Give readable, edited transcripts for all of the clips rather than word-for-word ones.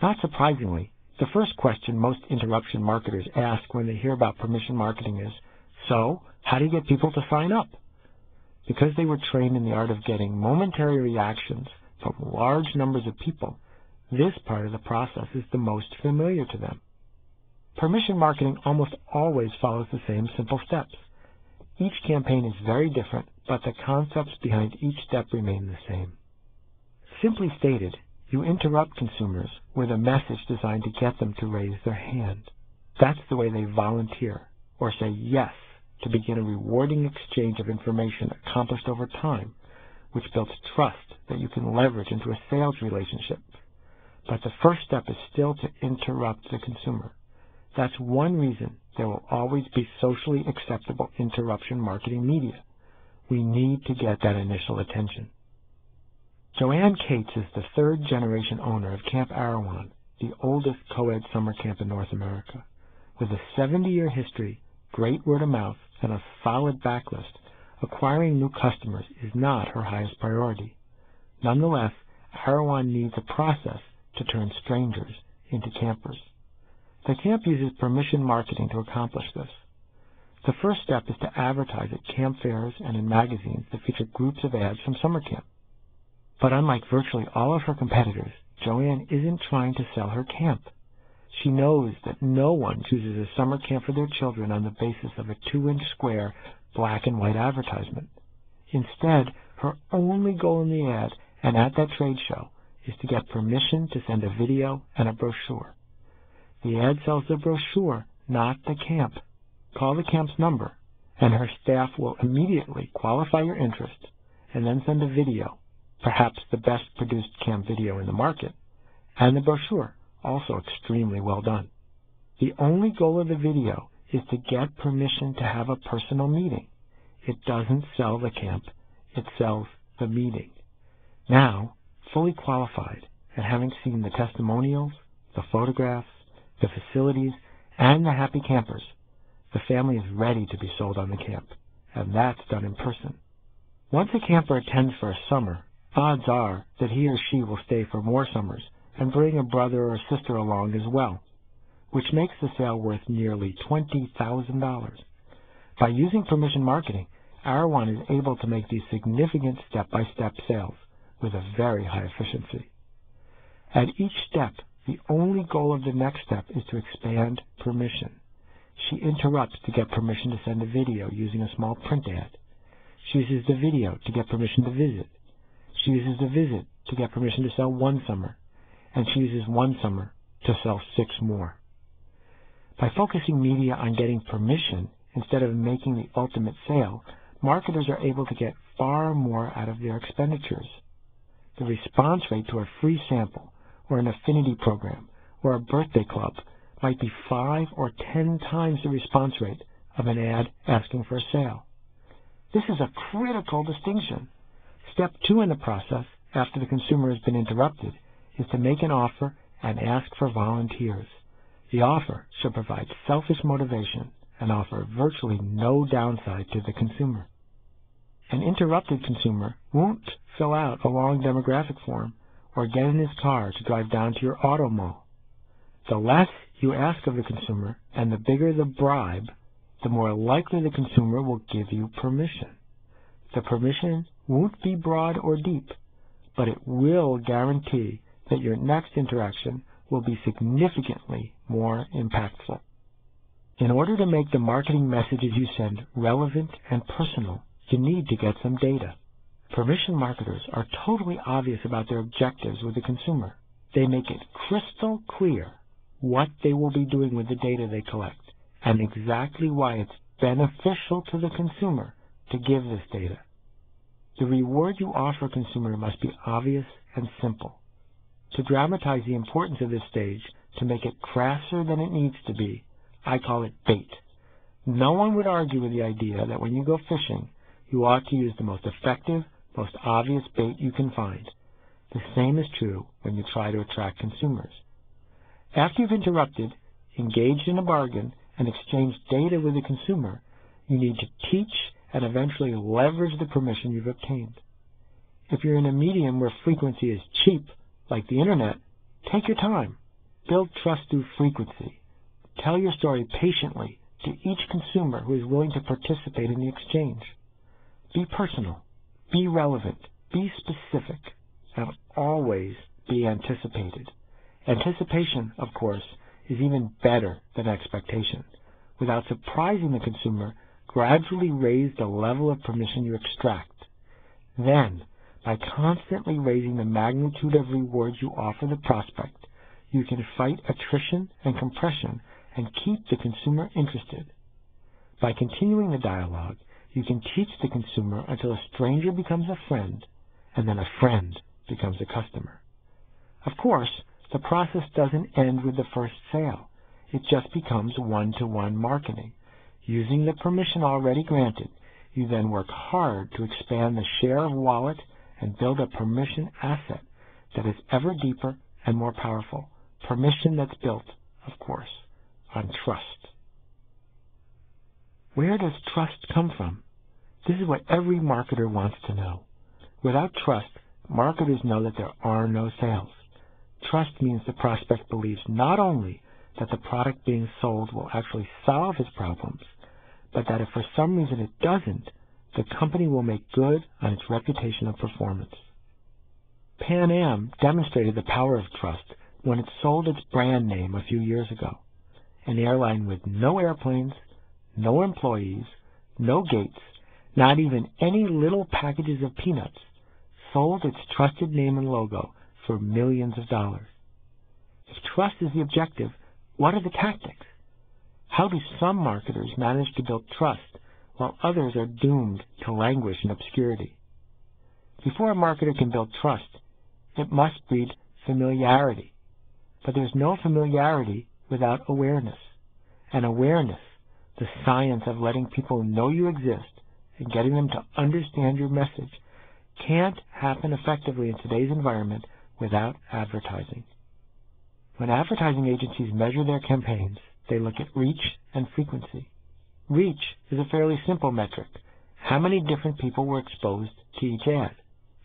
Not surprisingly, the first question most interruption marketers ask when they hear about permission marketing is, so, how do you get people to sign up? Because they were trained in the art of getting momentary reactions from large numbers of people, this part of the process is the most familiar to them. Permission marketing almost always follows the same simple steps. Each campaign is very different, but the concepts behind each step remain the same. Simply stated, you interrupt consumers with a message designed to get them to raise their hand. That's the way they volunteer or say yes to begin a rewarding exchange of information accomplished over time, which builds trust that you can leverage into a sales relationship. But the first step is still to interrupt the consumer. That's one reason there will always be socially acceptable interruption marketing media. We need to get that initial attention. Joanne Cates is the third-generation owner of Camp Arawan, the oldest co-ed summer camp in North America. With a 70-year history, great word of mouth, and a solid backlist, acquiring new customers is not her highest priority. Nonetheless, Arawan needs a process to turn strangers into campers. The camp uses permission marketing to accomplish this. The first step is to advertise at camp fairs and in magazines that feature groups of ads from summer camp. But unlike virtually all of her competitors, Joanne isn't trying to sell her camp. She knows that no one chooses a summer camp for their children on the basis of a 2-inch square black and white advertisement. Instead, her only goal in the ad and at that trade show is to get permission to send a video and a brochure. The ad sells the brochure, not the camp. Call the camp's number, and her staff will immediately qualify your interest and then send a video, perhaps the best produced camp video in the market, and the brochure, also extremely well done. The only goal of the video is to get permission to have a personal meeting. It doesn't sell the camp, it sells the meeting. Now, fully qualified and having seen the testimonials, the photographs, the facilities, and the happy campers, the family is ready to be sold on the camp, and that's done in person. Once a camper attends for a summer, odds are that he or she will stay for more summers and bring a brother or sister along as well, which makes the sale worth nearly $20,000. By using permission marketing, Arawan is able to make these significant step-by-step sales with a very high efficiency. At each step, the only goal of the next step is to expand permission. She interrupts to get permission to send a video using a small print ad. She uses the video to get permission to visit. She uses the visit to get permission to sell one summer, and she uses one summer to sell 6 more. By focusing media on getting permission instead of making the ultimate sale, marketers are able to get far more out of their expenditures. The response rate to a free sample, or an affinity program, or a birthday club might be 5 or 10 times the response rate of an ad asking for a sale. This is a critical distinction. Step 2 in the process, after the consumer has been interrupted, is to make an offer and ask for volunteers. The offer should provide selfish motivation and offer virtually no downside to the consumer. An interrupted consumer won't fill out a long demographic form or get in his car to drive down to your auto mall. The less you ask of the consumer and the bigger the bribe, the more likely the consumer will give you permission. The permission won't be broad or deep, but it will guarantee that your next interaction will be significantly more impactful. In order to make the marketing messages you send relevant and personal, you need to get some data. Permission marketers are totally obvious about their objectives with the consumer. They make it crystal clear what they will be doing with the data they collect and exactly why it's beneficial to the consumer to give this data. The reward you offer a consumer must be obvious and simple. To dramatize the importance of this stage, to make it crasser than it needs to be, I call it bait. No one would argue with the idea that when you go fishing, you ought to use the most effective, most obvious bait you can find. The same is true when you try to attract consumers. After you've interrupted, engaged in a bargain, and exchanged data with the consumer, you need to teach and eventually leverage the permission you've obtained. If you're in a medium where frequency is cheap, like the internet, take your time. Build trust through frequency. Tell your story patiently to each consumer who is willing to participate in the exchange. Be personal. Be relevant. Be specific. And always be anticipated. Anticipation, of course, is even better than expectation. Without surprising the consumer, gradually raise the level of permission you extract. Then, by constantly raising the magnitude of rewards you offer the prospect, you can fight attrition and compression and keep the consumer interested. By continuing the dialogue, you can teach the consumer until a stranger becomes a friend, and then a friend becomes a customer. Of course, the process doesn't end with the first sale. It just becomes one-to-one marketing. Using the permission already granted, you then work hard to expand the share of wallet and build a permission asset that is ever deeper and more powerful. Permission that's built, of course, on trust. Where does trust come from? This is what every marketer wants to know. Without trust, marketers know that there are no sales. Trust means the prospect believes not only that the product being sold will actually solve his problems, but that if for some reason it doesn't, the company will make good on its reputation of performance. Pan Am demonstrated the power of trust when it sold its brand name a few years ago. An airline with no airplanes, no employees, no gates, not even any little packages of peanuts, sold its trusted name and logo for millions of dollars. If trust is the objective, what are the tactics? How do some marketers manage to build trust while others are doomed to languish in obscurity? Before a marketer can build trust, it must breed familiarity. But there's no familiarity without awareness. And awareness, the science of letting people know you exist and getting them to understand your message, can't happen effectively in today's environment without advertising. When advertising agencies measure their campaigns, they look at reach and frequency. Reach is a fairly simple metric. How many different people were exposed to each ad?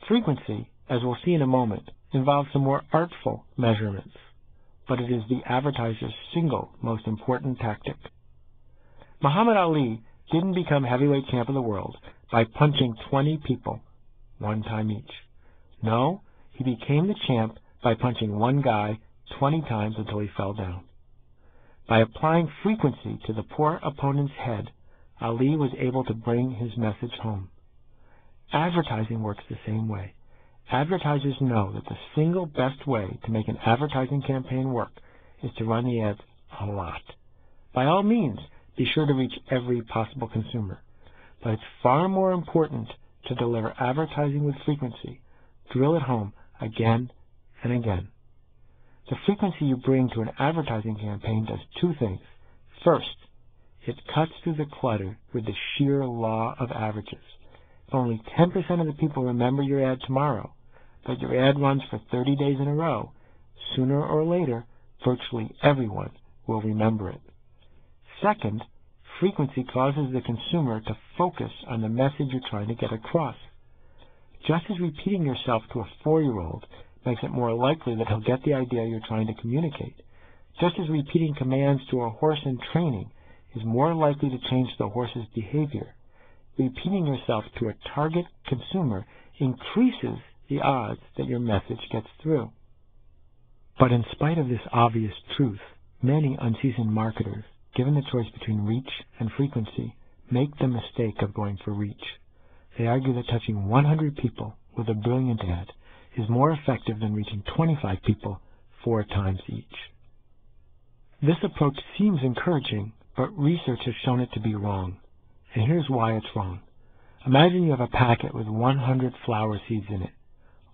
Frequency, as we'll see in a moment, involves some more artful measurements, but it is the advertiser's single most important tactic. Muhammad Ali didn't become heavyweight champ of the world by punching 20 people, one time each. No, he became the champ by punching one guy 20 times until he fell down. By applying frequency to the poor opponent's head, Ali was able to bring his message home. Advertising works the same way. Advertisers know that the single best way to make an advertising campaign work is to run the ads a lot. By all means, be sure to reach every possible consumer. But it's far more important to deliver advertising with frequency. Drill it home again and again. The frequency you bring to an advertising campaign does two things. First, it cuts through the clutter with the sheer law of averages. If only 10% of the people remember your ad tomorrow, but your ad runs for 30 days in a row, sooner or later, virtually everyone will remember it. Second, frequency causes the consumer to focus on the message you're trying to get across. Just as repeating yourself to a 4-year-old makes it more likely that he'll get the idea you're trying to communicate, just as repeating commands to a horse in training is more likely to change the horse's behavior, repeating yourself to a target consumer increases the odds that your message gets through. But in spite of this obvious truth, many unseasoned marketers, given the choice between reach and frequency, make the mistake of going for reach. They argue that touching 100 people with a brilliant ad is more effective than reaching 25 people 4 times each. This approach seems encouraging, but research has shown it to be wrong. And here's why it's wrong. Imagine you have a packet with 100 flower seeds in it.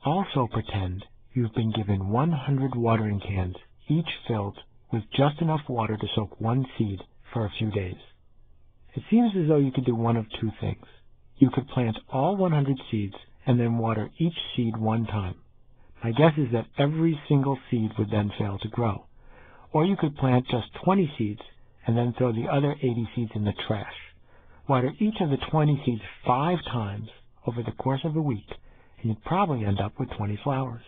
Also pretend you've been given 100 watering cans, each filled with just enough water to soak one seed for a few days. It seems as though you could do one of two things. You could plant all 100 seeds and then water each seed one time. My guess is that every single seed would then fail to grow. Or you could plant just 20 seeds and then throw the other 80 seeds in the trash. Water each of the 20 seeds 5 times over the course of a week, and you'd probably end up with 20 flowers.